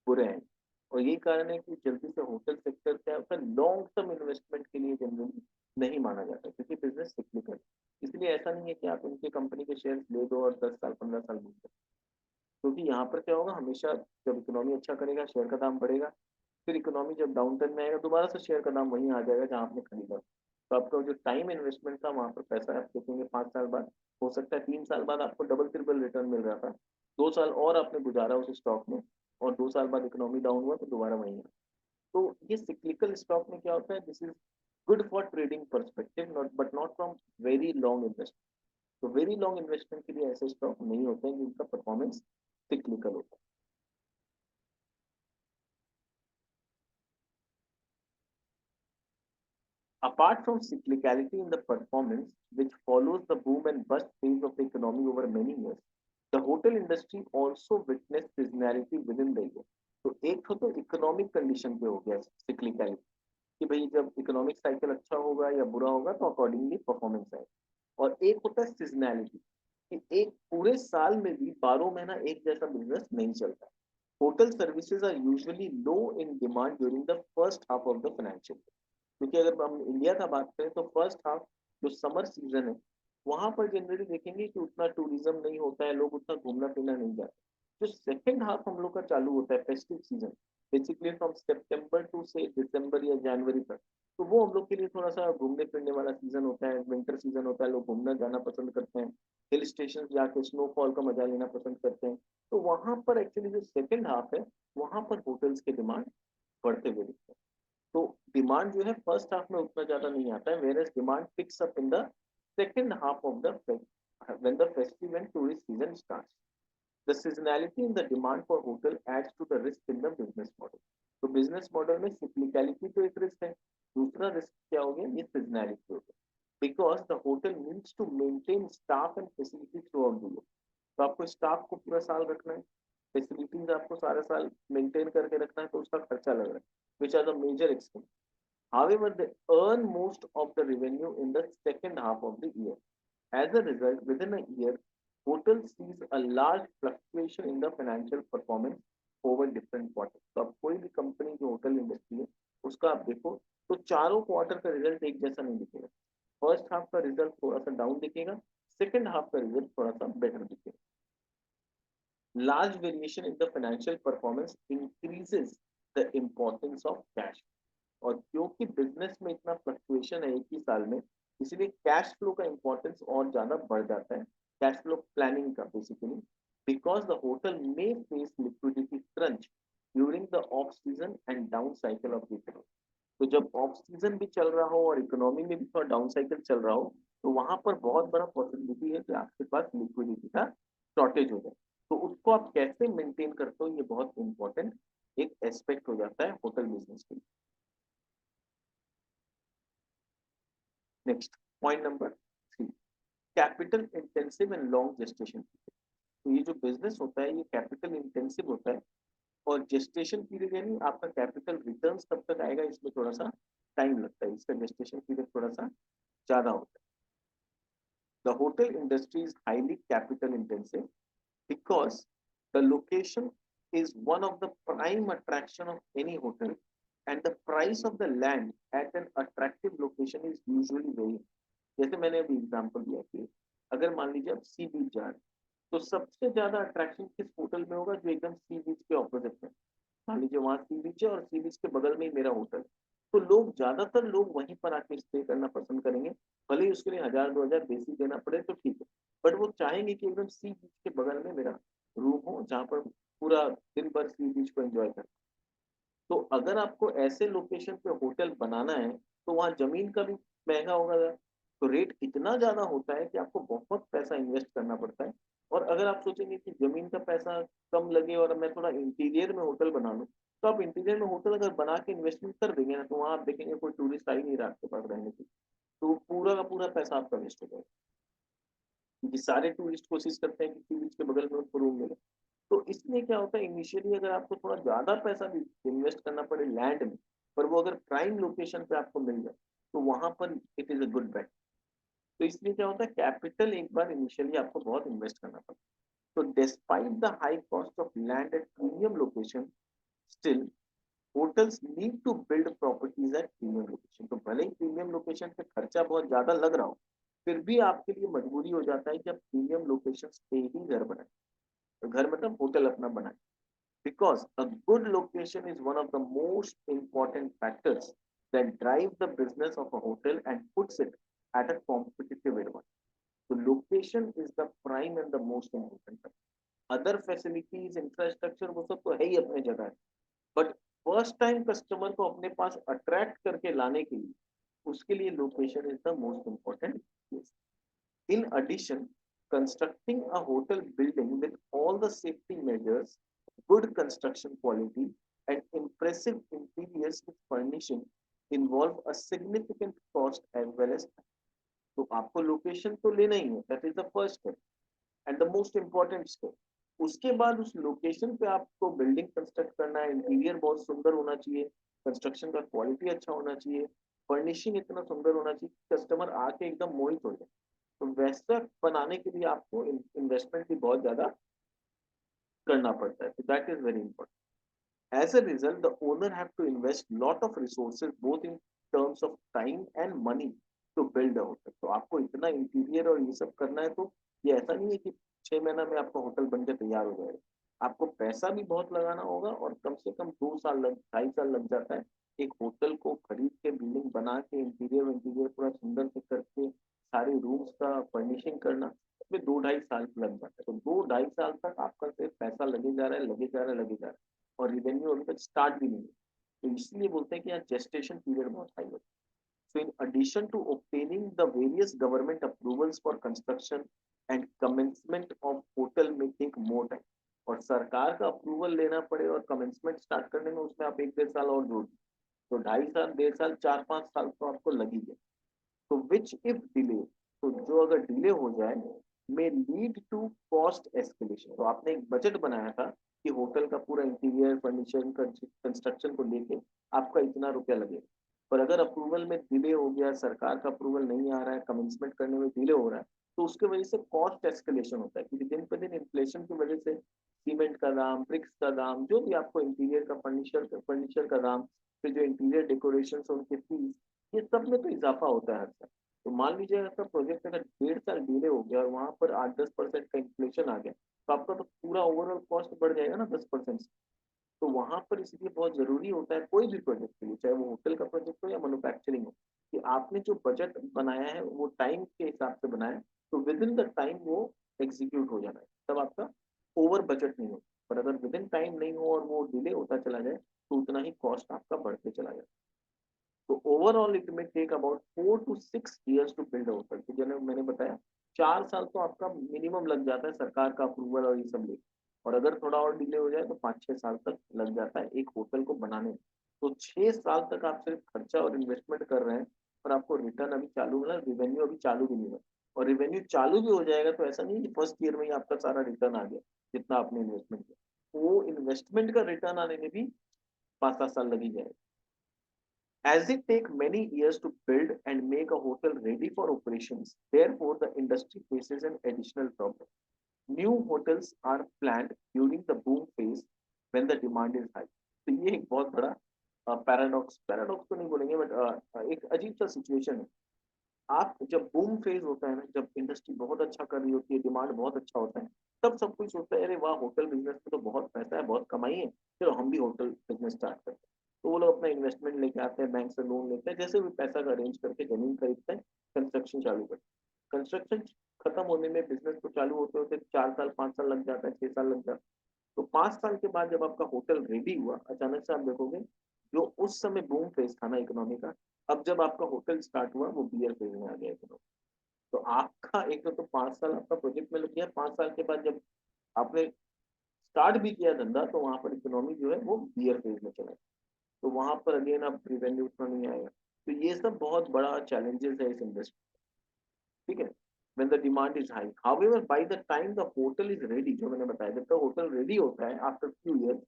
बुरे आएंगे। और यही कारण है कि जल्दी से होटल सेक्टर क्या होता है, लॉन्ग टर्म इन्वेस्टमेंट के लिए जनरली नहीं माना जाता, क्योंकि बिजनेस सिक्लिकल। इसलिए ऐसा नहीं है कि आप उनके कंपनी के शेयर ले दो और 10 साल 15 साल घूम सकते, क्योंकि यहाँ पर क्या होगा, हमेशा जब इकोनॉमी अच्छा करेगा शेयर का दाम बढ़ेगा, फिर इकोनॉमी जब डाउन टर्न में आएगा दोबारा से शेयर का दाम वहीं आ जाएगा जहां आपने खरीदा, तो आपका जो टाइम इन्वेस्टमेंट था वहां पर पैसा आप देखेंगे 5 साल बाद, हो सकता है 3 साल बाद आपको डबल ट्रिपल रिटर्न मिल रहा था, 2 साल और आपने गुजारा उस स्टॉक में, और 2 साल बाद इकोनॉमी डाउन हुआ तो दोबारा वही है। तो ये सिक्लिकल स्टॉक में क्या होता है, this is good for trading perspective, not but not from very long investment. तो वेरी लॉन्ग इन्वेस्टमेंट के लिए ऐसे स्टॉक नहीं होते हैं जिनका परफॉर्मेंस सिक्लिकल होता है। Apart from cyclicality in the performance, which follows the boom and bust phase of the economy over many years, the hotel industry also witnessed seasonality within the year. तो एक तो economic condition पे हो गया cyclicality, कि भाई जब economic cycle अच्छा होगा या बुरा होगा तो अकॉर्डिंगली परफॉर्मेंस आएगा। और एक होता है सीजनैलिटी, कि एक पूरे साल में भी 12 महीना एक जैसा बिजनेस नहीं चलता। Hotel services are usually low in demand during the first half of the financial, क्योंकि अगर हम इंडिया का बात करें तो फर्स्ट हाफ जो समर सीजन है वहां पर जनरली देखेंगे कि उतना टूरिज्म नहीं होता है, लोग उतना घूमना फिरना नहीं जाते। जो सेकंड हाफ हम लोग का चालू होता है festive season, basically from September to से दिसंबर या जनवरी तक, तो वो हम लोग के लिए थोड़ा सा घूमने फिरने वाला सीजन होता है, विंटर सीजन होता है, लोग घूमना जाना पसंद करते हैं, हिल स्टेशन जाके स्नोफॉल का मजा लेना पसंद करते हैं। तो वहां पर एक्चुअली जो सेकंड हाफ है वहां पर होटल्स के डिमांड बढ़ते हुए दिखते हैं। तो डिमांड जो है फर्स्ट हाफ में उतना ज्यादा नहीं आता है, whereas demand picks up in the second half of the when the festive and tourist season starts. The seasonality in the demand for hotel adds to the risk in the business model. तो business model में cyclicality तो एक risk है, दूसरा risk क्या हो गया, ये सीजनैलिटी हो गया, because the hotel needs to maintain staff and facility throughout the year. तो आपको स्टाफ को पूरा साल रखना है, फैसिलिटीज आपको सारा साल मेंटेन करके रखना है, तो उसका खर्चा लग रहा है, which are the major expense. However, they earn most of the revenue in the second half of the year. As a result, within a year, hotel sees a large fluctuation in the financial performance over different quarters. तो अब कोई भी company जो hotel industry है उसका आप देखो तो चारों क्वार्टर का रिजल्ट एक जैसा नहीं दिखेगा। फर्स्ट हाफ का रिजल्ट थोड़ा सा डाउन दिखेगा, सेकंड हाफ का रिजल्ट थोड़ा सा बेटर दिखेगा। Large variation in the financial performance increases the importance of cash. और क्योंकि बिजनेस में इतना फ्लक्चुएशन है एक ही साल में, इसलिए कैश फ्लो का इंपॉर्टेंस और ज्यादा बढ़ जाता है, कैश फ्लो प्लानिंग का basically, because the hotel may face liquidity crunch during the off season and down cycle of the economy. तो जब ऑफ सीजन भी चल रहा हो और इकोनॉमी में भी थोड़ा डाउन साइकिल चल रहा हो, तो वहां पर बहुत बड़ा पॉसिबिलिटी है कि आपके पास लिक्विडिटी का शॉर्टेज हो जाए। तो उसको आप कैसे मेंटेन करते हो, ये बहुत इंपॉर्टेंट एक एस्पेक्ट हो जाता है होटल बिजनेस के लिए। Next, point number 3, capital intensive and long gestation period. तो ये जो बिजनेस होता है ये कैपिटल इंटेंसिव होता है, और जेस्टेशन पीरियड यानी आपका कैपिटल रिटर्न्स कब तक आएगा इसमें थोड़ा सा टाइम लगता है, इसका जेस्टेशन पीरियड थोड़ा सा ज्यादा होता है। The hotel industry is highly capital intensive because the location is one of the prime attraction of any hotel, and the price of the land at an attractive location is usually very, जैसे मैंने अभी example दिया कि अगर मान लीजिए आप सी बीच जा रहे हैं, तो सबसे ज्यादा अट्रैक्शन किस होटल में होगा, जो एकदम सी बीच के ऑपोजिट में। मान लीजिए वहां सी बीच है और सी बीच के बगल में ही मेरा होटल, तो लोग ज्यादातर लोग वहीं पर आके स्टे करना पसंद करेंगे, भले ही उसके लिए 1000-2000 बेसिक देना पड़े तो ठीक है, बट वो चाहेंगे कि एकदम सी बीच के बगल में मेरा रूम हो जहाँ पर पूरा दिन भर सी बीच को एंजॉय कर। तो अगर आपको ऐसे लोकेशन पे होटल बनाना है तो वहाँ जमीन का भी महंगा होगा, तो रेट इतना ज्यादा होता है कि आपको बहुत पैसा इन्वेस्ट करना पड़ता है। और अगर आप सोचेंगे कि जमीन का पैसा कम लगे और मैं थोड़ा इंटीरियर में होटल बना लूँ, तो आप इंटीरियर में होटल अगर बना के इन्वेस्टमेंट कर देंगे ना, तो वहाँ आप देखेंगे कोई टूरिस्ट आ ही नहीं रहा आपके पास रहने के लिए, तो पूरा का पूरा पैसा आपका वेस्ट हो जाएगा, क्योंकि सारे टूरिस्ट कोशिश करते हैं कि सी बीच के बगल में उनको रूम मिले। तो इसमें क्या होता है, इनिशियली अगर आपको थोड़ा ज्यादा पैसा भी इन्वेस्ट करना पड़े लैंड में, पर वो अगर प्राइम लोकेशन पे आपको मिल जाए तो वहां पर इट इज अ गुड बेट। तो इसलिए क्या होता है, कैपिटल एक बार इनिशियली आपको बहुत इन्वेस्ट करना पड़ता है। तो despite the high cost of land at premium location, still hotels need to build properties at premium location. तो भले ही प्रीमियम लोकेशन पे खर्चा बहुत ज्यादा लग रहा हो, फिर भी आपके लिए मजबूरी हो जाता है कि आप प्रीमियम लोकेशन पे ही घर बनाए, तो घर मतलब होटल अपना बनाए, because a good location is one of the most important factors that drive the business of a hotel and puts it at a competitive advantage. So location is the prime and the most important factor. Other facilities infrastructure वो सब तो है ही अपने जगह है, but first time customer को अपने पास attract करके लाने के लिए उसके लिए location is the most important place. In addition, constructing a hotel building with all the safety measures, good construction quality, and impressive interiors with furnishing involve a significant cost as well as time. तो आपको location तो लेना ही है, that is the first step and the most important step. उसके बाद उस location पे आपको बिल्डिंग कंस्ट्रक्ट करना है, इंटीरियर बहुत सुंदर होना चाहिए, कंस्ट्रक्शन का क्वालिटी अच्छा होना चाहिए, फर्निशिंग इतना सुंदर होना चाहिए कि कस्टमर आके एकदम मोहित हो जाए. तो वैसा बनाने के लिए आपको इन्वेस्टमेंट भी बहुत ज्यादा करना पड़ता है. तो that is very important. As a result, the owner have to invest lot of resources both in terms of time and money to build a hotel. तो आपको इतना इंटीरियर और ये सब करना है, तो ये ऐसा नहीं है कि 6 महीना में आपका होटल बन के तैयार हो जाएगा. आपको पैसा भी बहुत लगाना होगा और कम से कम 2 साल 2.5 साल लग जाता है एक होटल को खरीद के, बिल्डिंग बना के, इंटीरियर पूरा सुंदर से करके, सारे रूम्स का फर्निशिंग करना, इसमें 2-2.5 साल लग जाता है. तो 2-2.5 साल तक आपका सिर्फ पैसा लगे जा रहा है, लगे जा रहा है, लगे जा रहा है, और रिवेन्यू अभी तक स्टार्ट भी नहीं है. तो इसलिए बोलते हैं कि यहाँ जेस्टेशन पीरियड बहुत हाई होता है. So in addition to obtaining the various government approvals for construction and commencement of hotel may take more time. और सरकार का अप्रूवल लेना पड़े और कमेंसमेंट स्टार्ट करने में उसमें आप 1-1.5 साल और जोड़, तो 2.5 साल, 1.5 साल, 4-5 साल तो आपको लगी है. तो विच इफ डिले, तो जो अगर डिले हो जाए, may lead to cost escalation. तो आपने एक बजट बनाया था कि होटल का पूरा इंटीरियर फर्निचर कंस्ट्रक्शन को लेके आपका इतना रुपया लगेगा, पर अगर अप्रूवल में डिले हो गया, सरकार का अप्रूवल नहीं आ रहा है, कमेंसमेंट करने में डिले हो रहा है, तो उसके वजह से कॉस्ट एस्केलेशन होता है. क्योंकि दिन पे दिन इन्फ्लेशन की वजह से सीमेंट का दाम, ब्रिक्स का दाम, जो भी आपको इंटीरियर का फर्नीचर का दाम, फिर जो इंटीरियर डेकोरेशन उनके फीस, ये सब में तो इजाफा होता है हर साल. तो मान लीजिए आपका प्रोजेक्ट अगर 1.5 साल डिले हो गया और वहां पर 8-10% का इन्फ्लेशन आ गया, तो आपका तो पूरा ओवरऑल कॉस्ट बढ़ जाएगा ना 10%. तो वहां पर इसलिए बहुत जरूरी होता है कोई भी प्रोजेक्ट के लिए, चाहे वो होटल का प्रोजेक्ट हो या मैन्युफैक्चरिंग हो, कि आपने जो बजट बनाया है वो टाइम के हिसाब से बनाया, तो विद इन द टाइम वो एग्जीक्यूट हो जाना है, तब आपका ओवर बजट नहीं हो. पर अगर विद इन टाइम नहीं हो और वो डिले होता चला जाए, तो उतना ही कॉस्ट आपका बढ़ते चला जाए. तो overall it may take about 4 to 6 years to build hotel. तो जैसे मैंने बताया 4 साल तो आपका मिनिमम लग जाता है सरकार का अप्रूवल और ये सब लेके, और अगर थोड़ा और डिले हो जाए तो 5-6 साल तक लग जाता है एक होटल को बनाने में. तो 6 साल तक आप सिर्फ खर्चा और इन्वेस्टमेंट कर रहे हैं, और आपको रिटर्न अभी चालू होना, रिवेन्यू अभी चालू भी नहीं हुआ. और रिवेन्यू चालू भी हो जाएगा तो ऐसा नहीं कि फर्स्ट ईयर में ही आपका सारा रिटर्न आ गया जितना आपने इन्वेस्टमेंट किया. वो इन्वेस्टमेंट का रिटर्न आने में भी 5-7 साल लग ही जाएगा. As it take many years to build and make a hotel ready for operations, therefore the industry faces an additional problem. New hotels are planned during the boom phase when the demand is high. तो ये एक बहुत बड़ा paradox तो नहीं बोलेंगे, but एक अजीब सा सिचुएशन है. आप जब बूम फेज होता है ना, जब इंडस्ट्री बहुत अच्छा कर रही होती है, डिमांड बहुत अच्छा होता है, तब सब कुछ सोचता है अरे वाह, होटल बिजनेस में तो बहुत पैसा है, बहुत कमाई है, चलो हम भी होटल बिजनेस स्टार्ट करते हैं. तो वो लोग अपना इन्वेस्टमेंट लेके आते हैं, बैंक से लोन लेते हैं, जैसे भी पैसा का अरेंज करके जमीन खरीदते हैं, कंस्ट्रक्शन चालू करते हैं. कंस्ट्रक्शन खत्म होने में, बिजनेस को चालू होते होते 4 साल 5 साल लग जाता है, 6 साल लग जाता है. तो 5 साल के बाद जब आपका होटल रेडी हुआ, अचानक से आप देखोगे जो उस समय बूम फेज था ना इकोनॉमी का, अब जब आपका होटल स्टार्ट हुआ वो बियर फेज में आ गया इकोनॉमी. तो आपका एक तो 5 साल आपका प्रोजेक्ट में लग गया, 5 साल के बाद जब आपने स्टार्ट भी किया धंधा, तो वहां पर इकोनॉमी जो है वो बियर फेज में चला गया. तो वहां पर अगेन अब रिवेन्यू उतना नहीं आएगा. तो ये सब बहुत बड़ा चैलेंजेस है इस इंडस्ट्री. ठीक है. when the demand is high, however by the time the hotel is ready, जो मैंने बताया, जब तक होटल रेडी होता है after few years,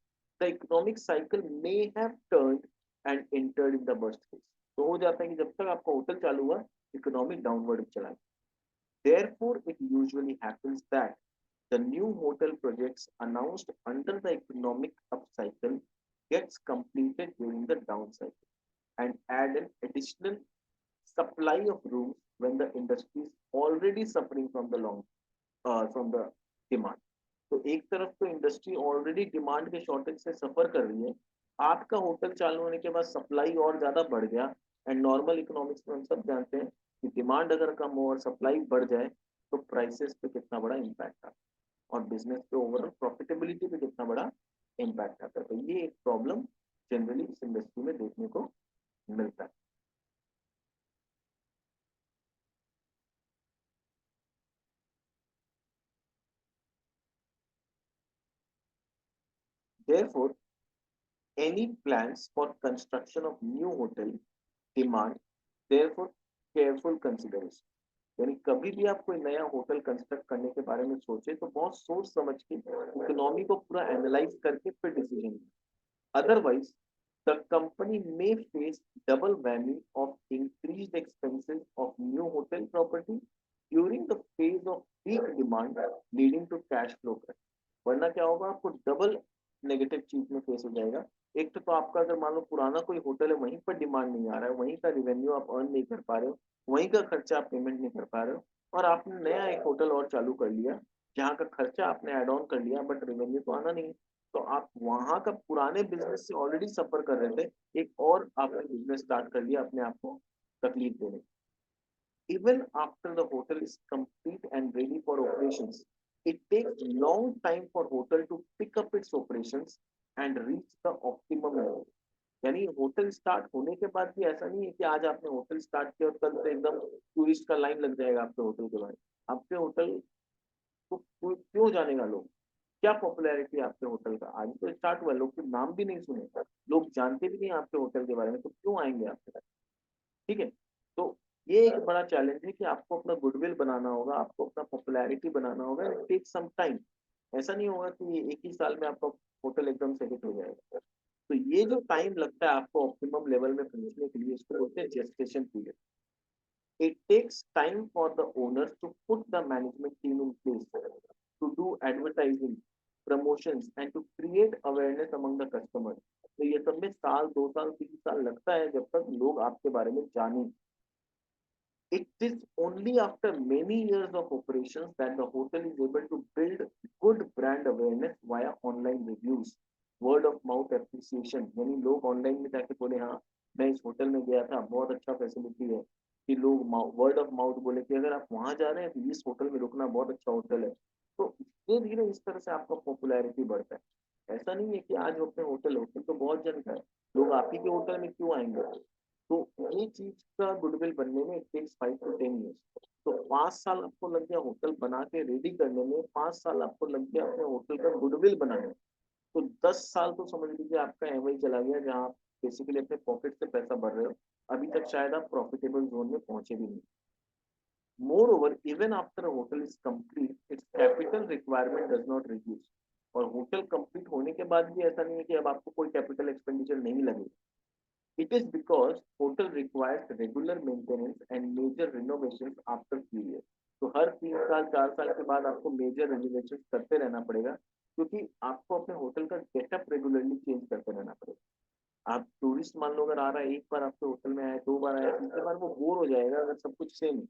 the economic cycle may have turned and entered in the burst phase. तो हो जाता है कि जब तक आपका होटल चालू हुआ, इकोनॉमिक डाउनवर्ड चला है. Therefore it usually happens that the new hotel projects announced under the economic upcycle gets completed during the down cycle and add an additional supply of rooms when the industry is already suffering from the from the demand. तो एक तरफ तो industry already demand के shortage से सफर कर रही है, आपका होटल चालू होने के बाद सप्लाई और ज्यादा बढ़ गया, एंड नॉर्मल इकोनॉमिक्स में हम सब जानते हैं कि डिमांड अगर कम हो और सप्लाई बढ़ जाए तो प्राइसेस पे कितना बड़ा इम्पैक्ट आता है, और बिजनेस पे ओवरऑल प्रॉफिटेबिलिटी पे कितना बड़ा इम्पैक्ट आता है। तो ये एक प्रॉब्लम जनरली इस इंडस्ट्री में देखने को मिलता है। Therefore, any plans for construction of new hotel demand therefore careful consideration। यानी कभी भी आप कोई नया होटल कंस्ट्रक्ट करने के बारे में सोचे तो बहुत सोच समझ के इकोनॉमी को पूरा एनालाइज करके फिर डिसीजन लें। Otherwise, the company may face double whammy of increased expenses of new hotel property during the phase of peak demand, leading to cash flow crunch। वरना क्या होगा, आपको डबल नेगेटिव चीज में फेस हो जाएगा। एक तो आपका अगर मान लो पुराना कोई होटल है, वहीं पर डिमांड नहीं आ रहा है, वहीं का रिवेन्यू आप अर्न नहीं कर पा रहे हो, वहीं का खर्चा आप पेमेंट नहीं कर पा रहे हो, और आपने नया एक होटल और चालू कर लिया जहाँ का खर्चा आपने एड ऑन कर लिया बट रेवेन्यू तो आना नहीं। तो आप वहां का पुराने बिजनेस से ऑलरेडी सफर कर रहे थे, एक और आपने बिजनेस स्टार्ट कर लिया अपने आप को तकलीफ देने। Even after the hotel is complete and ready for operations, it takes long time for hotel to pick up its operations and reach the optimum level। यानी होटल स्टार्ट होने के बाद भी ऐसा नहीं है कि आज आपने होटल स्टार्ट किया और कल से एकदम टूरिस्ट का लाइन लग जाएगा आपके होटल के बारे। आपके होटल को क्यों जानेगा लोग, क्या पॉपुलैरिटी है आपके होटल का, आज तो स्टार्ट हुआ, लोग तो नाम भी नहीं सुने, लोग जानते भी नहीं आपके होटल के बारे में, तो क्यों आएंगे आपके पास। ठीक है। तो ये एक बड़ा चैलेंज है कि आपको अपना गुडविल बनाना होगा, आपको अपना पॉपुलैरिटी बनाना होगा, इट टेक सम टाइम। ऐसा नहीं होगा कि एक ही साल में आपका होटल एकदम से हिट हो जाएगा। तो ये जो टाइम लगता है आपको ऑप्टिमम लेवल में पहुंचने के लिए, इसको बोलते हैं gestation period. It takes time for the owners to put the management team in place, to do advertising, promotions, and to create awareness among the customers। तो ये सब में साल, 2 साल, 3 साल लगता है जब तक लोग आपके बारे में जाने। It is only after many years of operations that the hotel is able to build good brand awareness via online reviews, word of mouth appreciation। यानी लोग ऑनलाइन में जाके बोले हाँ मैं इस होटल में गया था, बहुत अच्छा फैसिलिटी है, कि लोग वर्ड ऑफ माउथ बोले कि अगर आप वहां जा रहे हैं तो इस होटल में रुकना, बहुत अच्छा होटल है। तो धीरे धीरे इस तरह से आपका पॉपुलैरिटी बढ़ता है। ऐसा नहीं है कि आज अपने होटल होटल तो बहुत जन का है, लोग आप ही के होटल में क्यों आएंगे। तो ये चीज का गुडविल बनने में इट टेक्स 5 to 10 years। तो 5 साल आपको लग गया होटल बना के रेडी करने में, 5 साल आपको लग गया अपने होटल का गुडविल बनाने में। तो 10 साल तो समझ लीजिए आपका एवरेज चला गया, जहाँ आप बेसिकली अपने पॉकेट से पैसा भर रहे हो, अभी तक शायद आप प्रॉफिटेबल जोन में पहुंचे भी नहीं। Moreover, even after a hotel is complete, its capital requirement does not reduce। और होटल कंप्लीट होने के बाद भी ऐसा नहीं है कि अब आपको कोई कैपिटल एक्सपेंडिचर नहीं लगेगा। It is because hotel requires regular maintenance and major renovations after few years। तो हर 3 साल 4 साल के बाद आपको मेजर रेनोवेशन करते रहना पड़ेगा, क्योंकि आपको अपने होटल का गेटअप रेगुलरली चेंज करते रहना पड़ेगा। आप टूरिस्ट मान लो अगर आ रहा है, एक बार आपके होटल में आया, 2 बार आया, तीसरी बार वो बोर हो जाएगा अगर सब कुछ सेम है।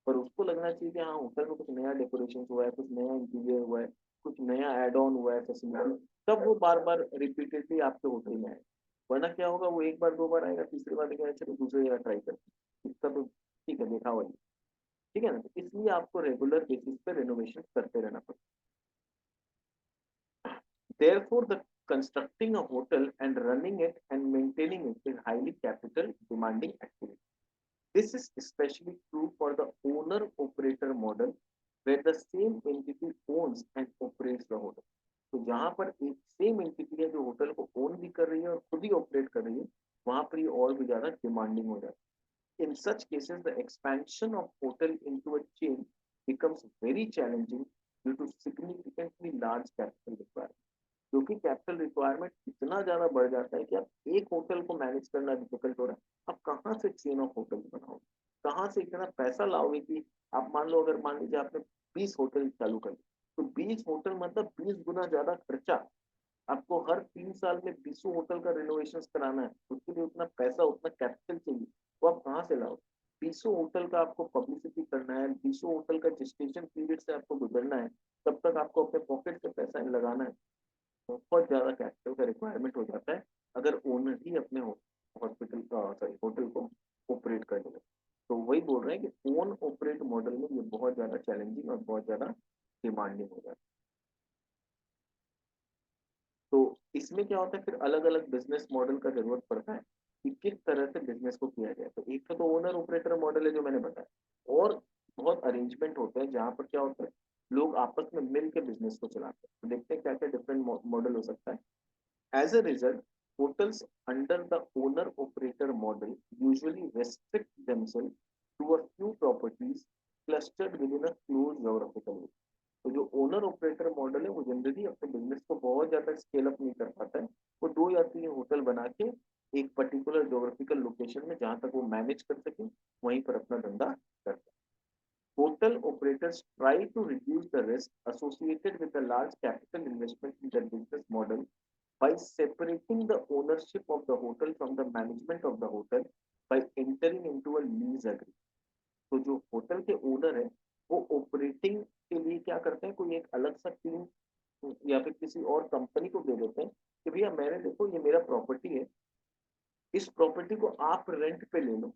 पर उसको लगना चाहिए कि हाँ होटल में कुछ नया डेकोरेशन हुआ है, कुछ नया इंटीरियर हुआ है, कुछ नया एड ऑन हुआ है फैसिलिटी, तब वो बार बार रिपीटेडली आपके होटल में आए। वरना क्या होगा, वो एक बार 2 बार आएगा, तीसरी बार देखा चलो दूसरी जगह ट्राई करते हैं, इसका तो ठीक है देखा वही। ठीक है ना, तो इसलिए आपको रेगुलर बेसिस पे रेनोवेशन करते रहना पड़ता है। Therefore, the constructing a hotel and running it and maintaining it is highly capital demanding activity। This is especially true for the owner-operator model, where the same entity owns and operates the hotel। तो जहां पर एक same entity है जो hotel को own भी कर रही है और खुद ही ऑपरेट कर रही है, वहां पर ये और भी ज्यादा डिमांडिंग हो जाता है। In such cases, the expansion of hotel into a chain becomes very challenging due to significantly large capital requirement। क्योंकि कैपिटल रिक्वायरमेंट इतना ज्यादा बढ़ जाता है कि आप एक होटल को मैनेज करना डिफिकल्ट हो रहा है। आप कहाँ से चेन ऑफ होटल बनाओगे, कहाँ से इतना पैसा लाओगे कि आप मान लो, अगर मान लीजिए आपने 20 होटल चालू कर, तो 20 होटल मतलब 20 गुना ज्यादा खर्चा। आपको हर 3 साल में 20 होटल का रिनोवेशन कराना है, उसके लिए उतना पैसा, उतना कैपिटल चाहिए, वो आप कहाँ से लाओ। 20 होटल का आपको पब्लिसिटी करना है, 20 होटल का gestation पीरियड से आपको गुजरना है, तब तक आपको अपने पॉकेट से पैसा लगाना है, बहुत ज्यादा कैपिटल का रिक्वायरमेंट हो जाता है। अगर ओनर ही अपने हॉस्पिटल का सॉरी होटल को ऑपरेट कर लगे। तो वही बोल रहे हैं कि ओन ऑपरेट मॉडल में ये बहुत ज्यादा चैलेंजिंग और बहुत ज्यादा डिमांडिंग हो जाता है। तो इसमें क्या होता है फिर अलग अलग बिजनेस मॉडल का जरूरत पड़ता है कि किस तरह से बिजनेस को किया जाए। तो एक तो ओनर ऑपरेटर मॉडल है जो मैंने बताया, और बहुत अरेंजमेंट होते हैं जहाँ पर क्या होता है लोग आपस में मिल के बिजनेस को चलाते हैं। तो देखते हैं क्या क्या डिफरेंट मॉडल हो सकता है। As a result, hotels under the owner-operator model usually restrict themselves to a few properties clustered within a closed geographical area. तो जो ओनर ऑपरेटर मॉडल है वो जनरली अपने बिजनेस को बहुत ज्यादा स्केल अप नहीं कर पाता है। वो 2 या 3 होटल बना के एक पर्टिकुलर जोग्राफिकल लोकेशन में जहां तक वो मैनेज कर सके वहीं पर अपना धंधा करता है। Hotel operators try to reduce the risk associated with a large capital investment in their business model by separating the ownership of the hotel from the management of the hotel by entering into a lease agreement. तो जो hotel के owner है वो operating के लिए क्या करते हैं, कोई एक अलग सा टीम या फिर किसी और कंपनी को दे देते हैं कि भैया मैंने देखो ये मेरा प्रॉपर्टी है, इस प्रॉपर्टी को आप रेंट पे ले लो,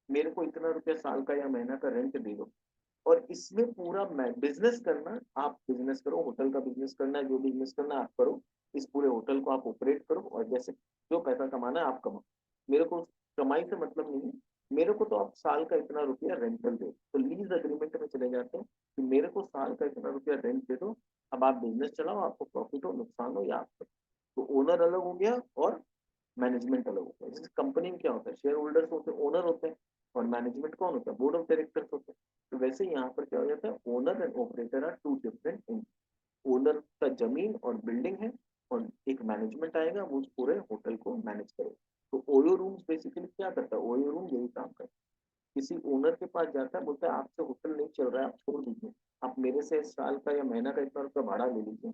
मेरे को इतना रुपया साल का या महीना का रेंट दे दो, और इसमें पूरा बिजनेस करना, आप बिजनेस करो, होटल का बिजनेस करना है, जो बिजनेस करना है आप करो, इस पूरे होटल को आप ऑपरेट करो, और जैसे जो पैसा कमाना है आप कमाओ, मेरे को कमाई से मतलब नहीं है, मेरे को तो आप साल का इतना रुपया रेंटल दो। तो लीज अग्रीमेंट में चले जाते हैं कि मेरे को साल का इतना रुपया रेंट दे दो, अब आप बिजनेस चलाओ, आपको प्रॉफिट हो नुकसान हो या आप। तो ओनर अलग हो गया और मैनेजमेंट अलग होता है। जैसे कंपनी में क्या होता है, शेयर होल्डर्स होते हैं, ओनर होते हैं, और मैनेजमेंट कौन होता है, बोर्ड ऑफ डायरेक्टर्स होते हैं। तो वैसे यहाँ पर क्या हो जाता है, owner and operator are two different things. Owner का जमीन और बिल्डिंग है, और एक मैनेजमेंट आएगा वो उस पूरे होटल को मैनेज करेगा। तो ओयो रूम्स बेसिकली क्या करता है, ओयो रूम यही काम करता है, किसी ओनर के पास जाता है, बोलता है आपसे होटल नहीं चल रहा है, आप छोड़ दीजिए, आप मेरे से साल का या महीना का इतना रुपया भाड़ा ले लीजिए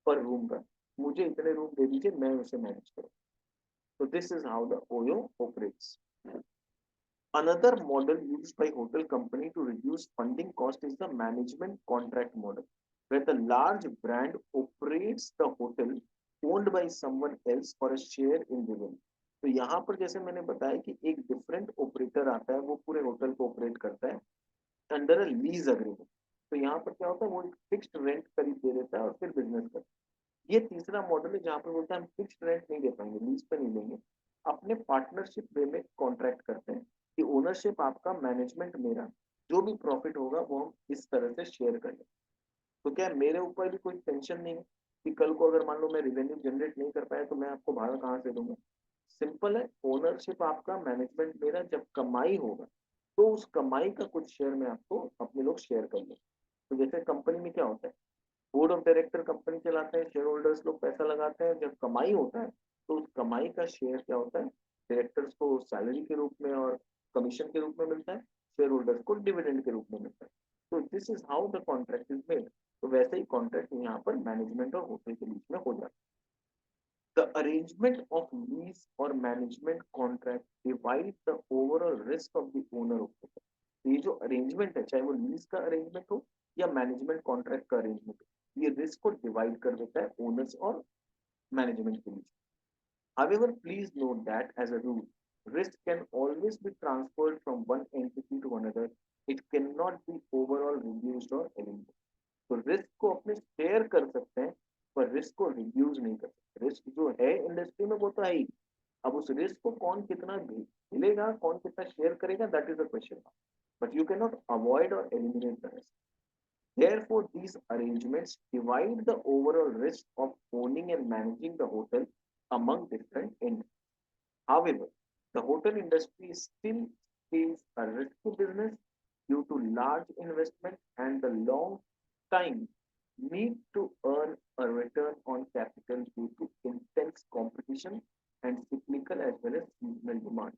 पर रूम का, मुझे इतने रूम दे दीजिए, मैं उसे मैनेज करूँ। So this is how the OYO operates. Another model used by hotel company to reduce funding cost is the management contract model, where the large brand operates the hotel owned by someone else for a share in revenue. तो यहाँ पर जैसे मैंने बताया कि एक different operator आता है, वो पूरे होटल को ऑपरेट करता है अंडर अ लीज अग्रीमेंट। तो यहाँ पर क्या होता है, वो एक फिक्स्ड रेंट करीब दे देता है और फिर बिजनेस करता है। ये तीसरा मॉडल है जहाँ पर बोलता है हम फिक्स्ड रेंट नहीं दे पाएंगे, लीज पे नहीं देंगे, अपने पार्टनरशिप वे में कॉन्ट्रैक्ट करते हैं कि ओनरशिप आपका, मैनेजमेंट मेरा, जो भी प्रॉफिट होगा वो हम इस तरह से शेयर कर लें। तो क्या है, मेरे ऊपर भी कोई टेंशन नहीं है कि कल को अगर मान लो मैं रेवेन्यू जनरेट नहीं कर पाया तो मैं आपको भाड़ा कहाँ से दूंगा। सिंपल है, ओनरशिप आपका, मैनेजमेंट मेरा, जब कमाई होगा तो उस कमाई का कुछ शेयर में आपको अपने लोग शेयर कर लें। तो जैसे कंपनी में क्या होता है, बोर्ड ऑफ डायरेक्टर कंपनी चलाते हैं, शेयर होल्डर्स लोग पैसा लगाते हैं, जब कमाई होता है तो उस कमाई का शेयर क्या होता है, डायरेक्टर्स को सैलरी के रूप में और कमीशन के रूप में मिलता है, शेयर होल्डर्स को डिविडेंड के रूप में मिलता है। तो this is how the contract is made. तो वैसे ही कॉन्ट्रैक्ट यहाँ पर मैनेजमेंट और होटल के बीच में हो जाता है। The arrangement of lease or management contract divides the overall risk of the owner operator. ये जो अरेंजमेंट है, चाहे वो लीज का अरेंजमेंट हो या मैनेजमेंट कॉन्ट्रैक्ट का अरेंजमेंट हो, ये रिस्क को डिवाइड कर देता है ओनर्स और मैनेजमेंट के बीच। However, please note that as a rule, risk can always be transferred from one entity to another. It cannot be overall reduced or eliminated. तो रिस्क को अपने शेयर कर सकते हैं पर रिस्क को रिड्यूस नहीं कर सकते। रिस्क जो है इंडस्ट्री में वो तो है ही, अब उस रिस्क को कौन कितना झेलेगा, कौन कितना शेयर करेगा, that is the question. But you can not avoid और eliminate the risk. Therefore, these arrangements divide the overall risk of owning and managing the hotel among different entities. However, the hotel industry still is a risky business due to large investment and the long time need to earn a return on capital due to intense competition and cyclical as well as seasonal demand.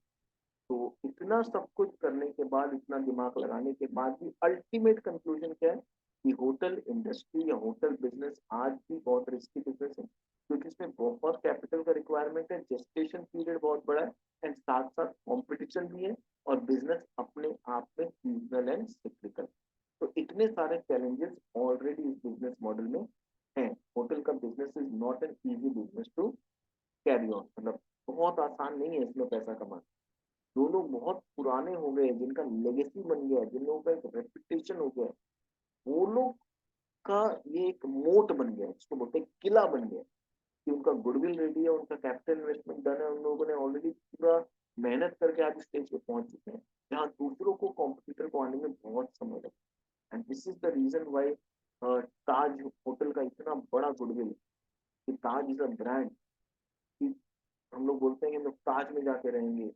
तो इतना सब कुछ करने के बाद, इतना दिमाग लगाने के बाद भी अल्टीमेट कंक्लूजन क्या है कि होटल इंडस्ट्री या होटल बिजनेस आज भी बहुत रिस्की बिजनेस है, क्योंकि इसमें बहुत कैपिटल का रिक्वायरमेंट है, जेस्टेशन पीरियड बहुत बड़ा है, एंड साथ साथ कंपटीशन भी है, और बिजनेस अपने आप में सीजनल एंड सिक्लिकल। तो इतने सारे चैलेंजेस ऑलरेडी इस बिजनेस मॉडल में हैं। होटल का business is not an easy business to carry on, मतलब आसान नहीं है इसमें पैसा कमाना। जो लोग बहुत पुराने हो गए, जिनका लेगेसी बन गया, जिन लोगों का एक रेपुटेशन हो गया, वो लोग का ये एक मोट बन गया, इसको बोलते हैं किला बन गया, कि उनका गुडविल रेडी है, उनका कैपिटल इन्वेस्टमेंट डन है, उन लोगों ने ऑलरेडी पूरा मेहनत करके आज स्टेज पे पहुंच चुके हैं, जहाँ दूसरों को कॉम्पिटिटर को आने में बहुत समय लगता है। And this is the reason why Taj hotel का इतना बड़ा गुडविल, कि ताज इज अ ब्रांड, कि हम लोग बोलते हैं कि हम लोग ताज में जाके रहेंगे,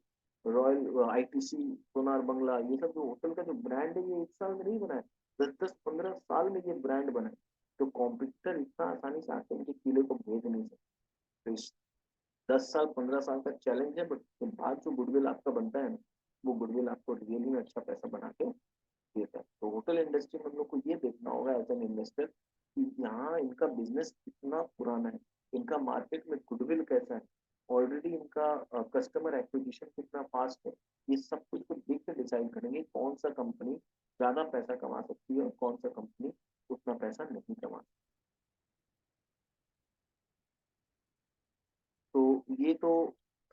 रॉयल आईटीसी, सोनार बंगला, ये सब जो होटल का जो ब्रांड है, ये एक साल में नहीं बना है, 10-10 15 साल में ये ब्रांड बना है। तो कॉम्पिटिटर इतना आसानी से आके इनके किले को भेज नहीं सकते। तो इस 10 साल 15 साल का चैलेंज है, बट बाद जो गुडविल आपका बनता है ना, वो गुडविल आपको रियली में अच्छा पैसा बना के देता है। तो होटल इंडस्ट्री में हम लोग को ये देखना होगा एज एन इन्वेस्टर, कि यहाँ इनका बिजनेस कितना पुराना है, इनका मार्केट में गुडविल कैसा है, ऑलरेडी इनका कस्टमर एक्विजिशन कितना फास्ट है। ये सब कुछ को देख के डिसाइड करेंगे कौन सा कंपनी ज्यादा पैसा कमा सकती है और कौन सा कंपनी उतना पैसा नहीं कमा। तो ये तो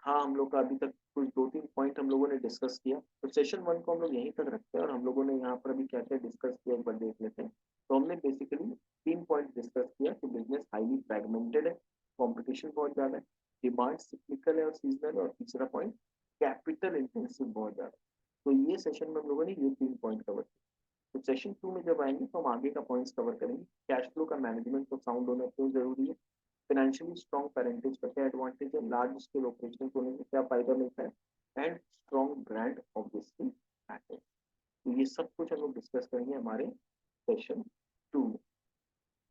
था हम लोग का अभी तक कुछ 2-3 पॉइंट हम लोगों ने डिस्कस किया। तो सेशन 1 को हम लोग यहीं तक रखते हैं, और हम लोगों ने यहाँ पर अभी क्या क्या डिस्कस किया एक बार देख लेते हैं। तो हमने बेसिकली 3 पॉइंट डिस्कस किया कि बिजनेस हाईली फ्रेगमेंटेड है, कॉम्पिटिशन बहुत ज्यादा है, डिमांड सिक्लिकल है और सीजनल है, और तीसरा पॉइंट कैपिटल इंटेंसिव बहुत ज्यादा है। तो ये सेशन में हम लोगों ने ये 3 पॉइंट कवर किया। तो सेशन 2 में जब आएंगे तो हम आगे का पॉइंट्स कवर करेंगे। कैश फ्लो का मैनेजमेंट तो साउंड होना क्यों जरूरी है, फाइनेंशियली स्ट्रॉन्ग पेरेंटेज का क्या एडवांटेज है, लार्ज स्केल ऑपरेशन होने से क्या फायदा मिलता है, and strong brand obviously matters. तो ये सब कुछ हम लोग डिस्कस करेंगे हमारे सेशन 2 में।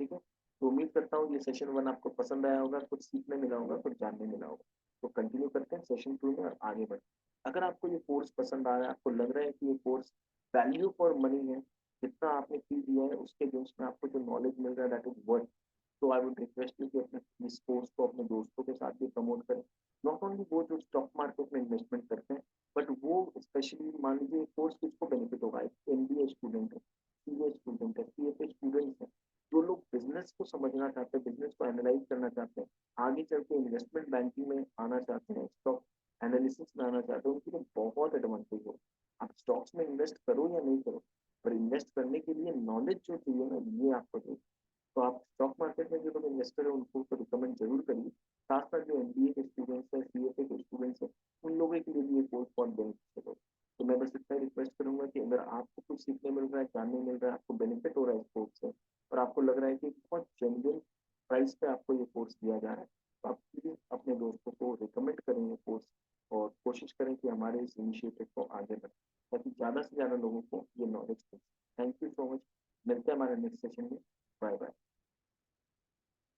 ठीक है, तो उम्मीद करता हूँ ये सेशन 1 आपको पसंद आया होगा, कुछ सीखने मिला होगा, कुछ जानने मिला होगा। तो कंटिन्यू करते हैं सेशन 2 में और आगे बढ़ते। अगर आपको ये कोर्स पसंद आया, आपको लग रहा है कि ये कोर्स वैल्यू फॉर मनी है, जितना आपने फी दिया है उसके बेस में आपको जो नॉलेज मिल रहा है दैट इज वर्थ, तो आई वुड रिक्वेस्ट यू कि अपने इस कोर्स को अपने दोस्तों के साथ भी प्रमोट करें। नॉट ओनली वो जो स्टॉक मार्केट में इन्वेस्टमेंट करते हैं, बट वो स्पेशली मान लीजिए कोर्स किसको बेनिफिट होगा, एमबीए स्टूडेंट है, सीए स्टूडेंट है, सीएफए स्टूडेंट्स है, जो लोग बिजनेस को समझना चाहते हैं, बिजनेस को एनालाइज करना चाहते हैं, आगे चल के इन्वेस्टमेंट बैंकिंग में आना चाहते हैं, स्टॉक एनालिसिस में आना चाहते हैं, उनके लिए बहुत एडवांटेज हो। आप स्टॉक्स में इन्वेस्ट करो या नहीं करो, पर इन्वेस्ट करने के लिए नॉलेज जो चाहिए ना, ये आपको चाहिए। तो आप स्टॉक मार्केट में जो लोग इन्वेस्टर है उनको तो रिकमेंड जरूर करिए। साथ साथ जो एमबीए के स्टूडेंट्स है, सीएफए के स्टूडेंट्स है, उन लोगों के लिए भी ये कोर्स बहुत बेनिफिशियल हो। तो मैं बस इतना रिक्वेस्ट करूंगा कि अगर आपको कुछ सीखने मिल रहा है, जानने मिल रहा है, आपको बेनिफिट हो रहा है इस कोर्स से, और आपको लग रहा है कि बहुत जेन्युइन प्राइस पे आपको ये कोर्स दिया जा रहा है, तो आप प्लीज अपने दोस्तों को रिकमेंड करें ये कोर्स, और कोशिश करें कि हमारे इस इनिशिएटिव को आगे बढ़े, ताकि ज़्यादा से ज़्यादा लोगों को ये नॉलेज मिले। Thank you so much. मिलते हैं हमारे नेक्स्ट सेशन में। Bye bye.